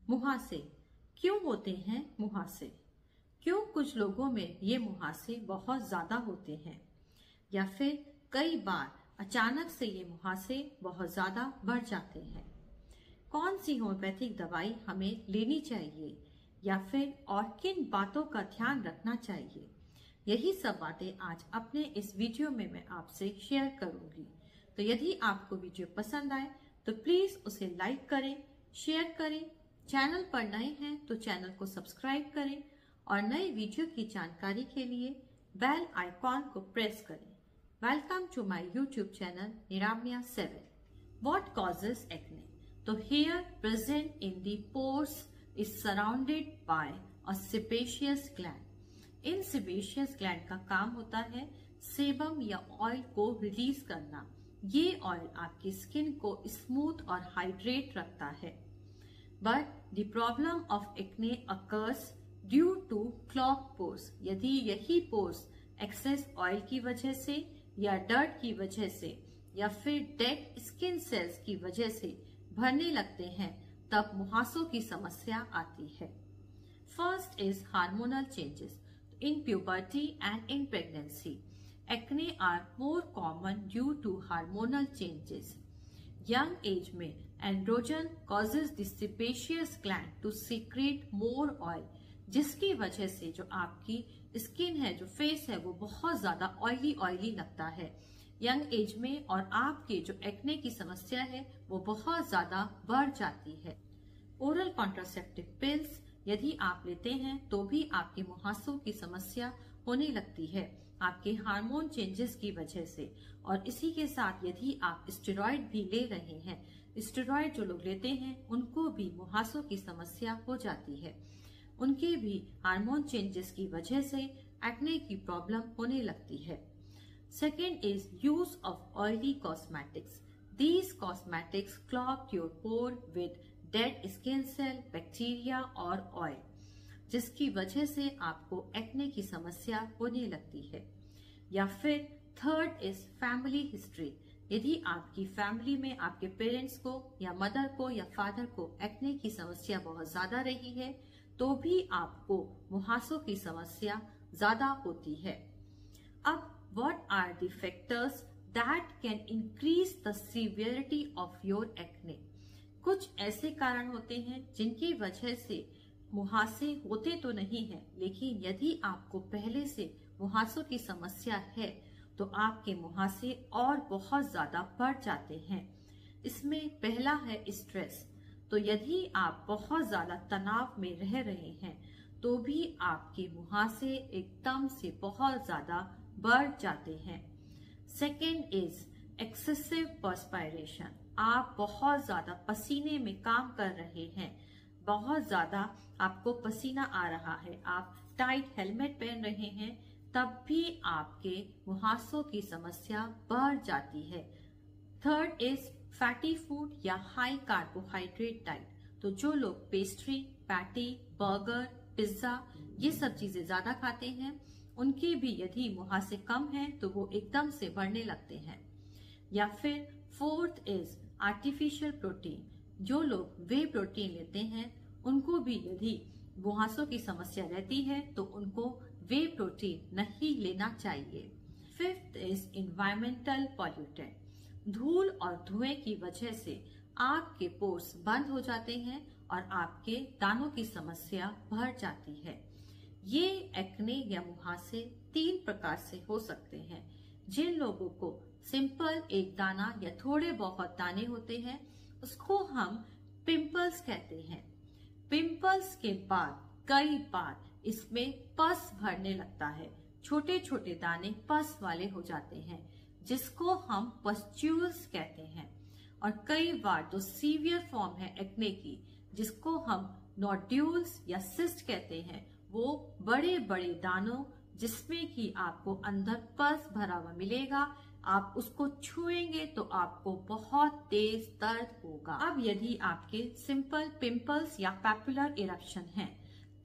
मुहासे क्यों होते हैं मुहासे? क्यों कुछ लोगों में ये मुहासे बहुत ज्यादा होते हैं या फिर कई बार अचानक से ये मुहासे बहुत ज्यादा बढ़ जाते हैं? कौन सी होम्योपैथिक दवाई हमें लेनी चाहिए या फिर और किन बातों का ध्यान रखना चाहिए, यही सब बातें आज अपने इस वीडियो में मैं आपसे शेयर करूंगी। तो यदि आपको वीडियो पसंद आए तो प्लीज उसे लाइक करें, शेयर करें। चैनल पर नए हैं तो चैनल को सब्सक्राइब करें और नए वीडियो की जानकारी के लिए बेल आइकॉन को प्रेस करें। Welcome to my YouTube channel Niramya 7। What causes acne? The hair present in the pores is surrounded by a sebaceous gland. In sebaceous gland का काम होता है सेबम या ऑयल को रिलीज करना। ये ऑयल आपकी स्किन को स्मूथ और हाइड्रेट रखता है। But the problem of acne occurs due to clog pores. यदि यही पोर्स एक्सेस ऑयल की वजह से या डर्ट की वजह से या फिर डेड स्किन सेल्स की वजह से भरने लगते हैं तब मुहासों की समस्या आती है। First is hormonal changes in puberty and in pregnancy. Acne are more common due to hormonal changes. Young age में androgen causes the sebaceous gland to secrete more oil, जिसकी वजह से जो आपकी स्किन है, जो फेस है, वो बहुत ज्यादा ऑयली लगता है यंग एज में, और आपके जो एक्ने की समस्या है वो बहुत ज्यादा बढ़ जाती है। ओरल कॉन्ट्रासेप्टिव पिल्स यदि आप लेते हैं तो भी आपके मुहासों की समस्या होने लगती है आपके हार्मोन चेंजेस की वजह से। और इसी के साथ यदि आप स्टेरॉइड भी ले रहे हैं, स्टेरॉइड जो लोग लेते हैं उनको भी मुहासों की समस्या हो जाती है। उनके भी हार्मोन चेंजेस की वजह से एक्ने की प्रॉब्लम होने लगती है। Second is use of oily cosmetics. These cosmetics clog your pore with dead skin cell, bacteria और ऑयल, जिसकी वजह से आपको एक्ने की समस्या होने लगती है। या फिर थर्ड इज फैमिली हिस्ट्री। यदि आपकी फैमिली में आपके पेरेंट्स को या मदर को या फादर को एक्ने की समस्या बहुत ज्यादा रही है तो भी आपको मुहासों की समस्या ज्यादा होती है। अब what are the factors that can increase the severity of your acne? कुछ ऐसे कारण होते हैं जिनकी वजह से मुहासे होते तो नहीं है, लेकिन यदि आपको पहले से मुहासों की समस्या है तो आपके मुहासे और बहुत ज्यादा बढ़ जाते हैं। इसमें पहला है स्ट्रेस। तो यदि आप बहुत ज्यादा तनाव में रह रहे हैं तो भी आपके मुहासे एकदम से बहुत ज्यादा बढ़ जाते हैं। Second is excessive perspiration. आप बहुत ज्यादा पसीने में काम कर रहे हैं, बहुत ज्यादा आपको पसीना आ रहा है, आप टाइट हेलमेट पहन रहे हैं, तब भी आपके मुहासों की समस्या बढ़ जाती है। थर्ड इज फैटी फूड या हाई कार्बोहाइड्रेट डाइट। तो जो लोग पेस्ट्री, पैटी, बर्गर, पिज्जा ये सब चीजें ज्यादा खाते हैं उनके भी यदि मुहासे कम हैं तो वो एकदम से बढ़ने लगते हैं। या फिर फोर्थ इज आर्टिफिशियल प्रोटीन। जो लोग वे प्रोटीन लेते हैं उनको भी यदि मुहासों की समस्या रहती है तो उनको वे प्रोटीन नहीं लेना चाहिए। Fifth is environmental pollutant. धूल और धुएं की वजह से आपके पोर्स बंद हो जाते हैं और आपके दानों की समस्या बढ़ जाती है। ये एक्ने या मुहासे 3 प्रकार से हो सकते हैं। जिन लोगों को सिंपल एक दाना या थोड़े बहुत दाने होते हैं उसको हम पिंपल्स कहते हैं। पिंपल्स के बाद कई बार इसमें पस भरने लगता है, छोटे छोटे दाने पस वाले हो जाते हैं जिसको हम पस्ट्यूल्स कहते हैं। और कई बार तो सीवियर फॉर्म है एक्ने की जिसको हम नोड्यूल्स या सिस्ट कहते हैं, वो बड़े बड़े दानों जिसमें कि आपको अंदर पस भरा हुआ मिलेगा, आप उसको छुएंगे तो आपको बहुत तेज दर्द होगा। अब यदि आपके सिंपल पिंपल्स या पैपुलर इरप्शन है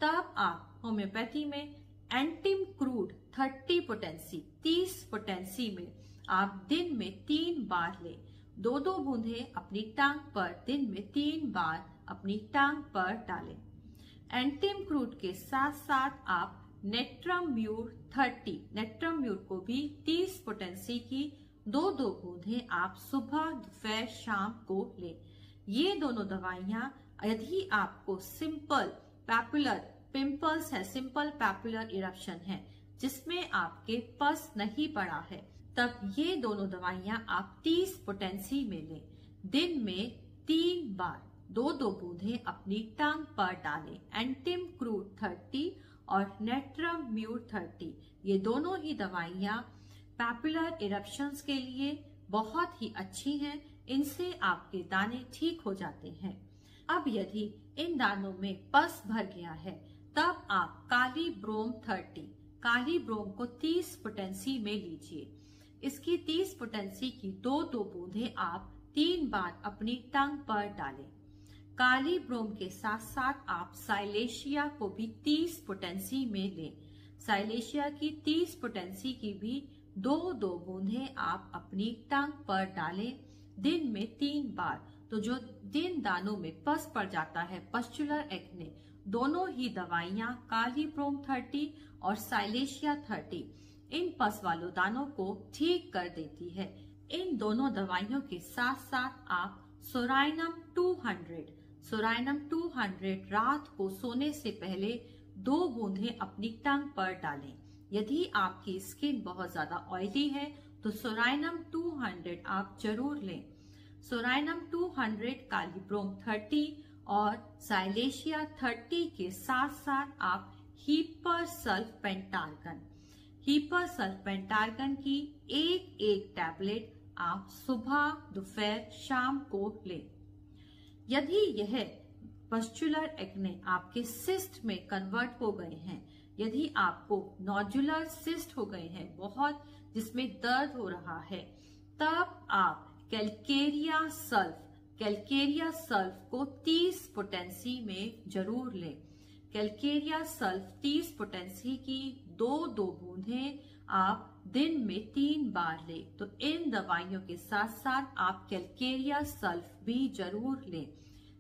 तब आप होम्योपैथी में एंटिम क्रूड 30 पोटेंसी 30 पोटेंसी में आप दिन में 3 बार लें। 2-2 बूंदे अपनी टांग पर दिन में 3 बार अपनी टांग पर डालें। एंटिम क्रूड के साथ साथ आप नेट्रम म्यूर 30, नेट्रम म्यूर को भी 30 पोटेंसी की 2-2 बूंदें आप सुबह दोपहर शाम को लें। ये दोनों दवाइयां यदि आपको सिंपल पैपुलर पिंपल्स है, सिंपल पैपुलर इरप्शन है जिसमें आपके पस नहीं पड़ा है, तब ये दोनों दवाइयां आप 30 पोटेंसी में लें। दिन में 3 बार 2-2 बूंदें अपनी टांग पर डालें। एंटिम क्रूड 30 और नेट्रम म्यूर 30, ये दोनों ही दवाइयां पैपुलर इरप्शंस के लिए बहुत ही अच्छी हैं। इनसे आपके दाने ठीक हो जाते हैं। अब यदि इन दानों में पस भर गया है तब आप काली ब्रोम 30, काली ब्रोम को 30 पोटेंसी में लीजिए। इसकी 30 पोटेंसी की 2-2 बूंदें आप 3 बार अपनी टंग पर डालें। काली ब्रोम के साथ साथ आप साइलेशिया को भी 30 पोटेंसी में लें। साइलेशिया की 30 पोटेंसी की भी 2-2 बूंदें आप अपनी टंग पर डालें दिन में 3 बार। तो जो जिन दानों में पस पड़ जाता है, पस्चुलर एक्ने, दोनों ही दवाइयां काली ब्रोम 30 और साइलेशिया 30 इन पस वालों दानों को ठीक कर देती है। इन दोनों दवाइयों के साथ साथ आप सोराइनम 200 रात को सोने से पहले 2 बूंदें अपनी टंग पर डालें। यदि आपकी स्किन बहुत ज्यादा ऑयली है तो सोराइनम 200 आप जरूर लें। सोराइनम 200, काली ब्रोम 30 और साइलेशिया 30 के साथ साथ आप हीपर सल्फपेंटार्गन की एक टैबलेट आप सुबह दोपहर शाम को लें। यदि यह पस्चुलर एक्ने आपके सिस्ट में कन्वर्ट हो गए हैं, यदि आपको नोडुलर सिस्ट हो गए हैं बहुत, जिसमें दर्द हो रहा है, तब आप कैलकेरिया सल्फ को 30 पोटेंसी में जरूर लें। कैलकेरिया सल्फ 30 पोटेंसी की 2-2 बूंदें आप दिन में 3 बार लें। तो इन दवाइयों के साथ साथ आप कैलकेरिया सल्फ भी जरूर लें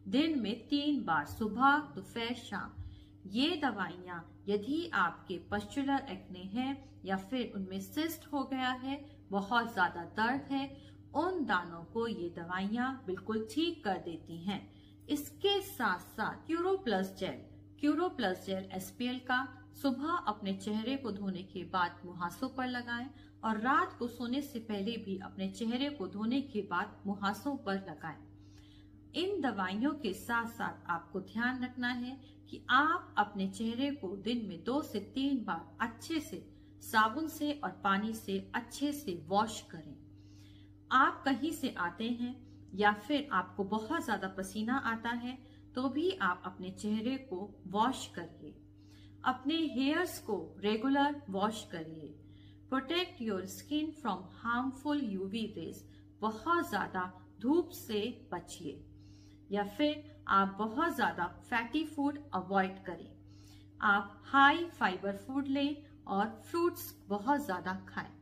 दिन में 3 बार, सुबह दोपहर शाम। ये दवाइयां यदि आपके पस्चुलर एक्ने हैं या फिर उनमें सिस्ट हो गया है, बहुत ज्यादा दर्द है, उन दानों को ये दवाइयां बिल्कुल ठीक कर देती हैं। इसके साथ साथ क्यूरोप्लस जेल SPL का सुबह अपने चेहरे को धोने के बाद मुहासों पर लगाएं और रात को सोने से पहले भी अपने चेहरे को धोने के बाद मुहासों पर लगाएं। इन दवाइयों के साथ साथ आपको ध्यान रखना है कि आप अपने चेहरे को दिन में 2 से 3 बार अच्छे से साबुन से और पानी से अच्छे से वॉश करें। आप कहीं से आते हैं या फिर आपको बहुत ज्यादा पसीना आता है तो भी आप अपने चेहरे को वॉश करिए। अपने हेयर्स को रेगुलर वॉश करिए। Protect your skin from harmful UV rays, बहुत ज्यादा धूप से बचिए। या फिर आप बहुत ज्यादा फैटी फूड अवॉइड करें। आप हाई फाइबर फूड लें और फ्रूट्स बहुत ज्यादा खाएं।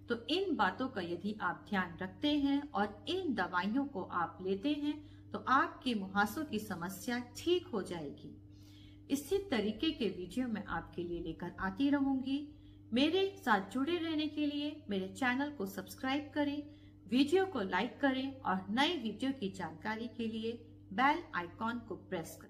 तो इन बातों का यदि आप ध्यान रखते हैं और इन दवाइयों को आप लेते हैं तो आपके मुहासों की समस्या ठीक हो जाएगी। इसी तरीके के वीडियो मैं आपके लिए लेकर आती रहूंगी। मेरे साथ जुड़े रहने के लिए मेरे चैनल को सब्सक्राइब करें, वीडियो को लाइक करें और नए वीडियो की जानकारी के लिए बेल आइकॉन को प्रेस करें।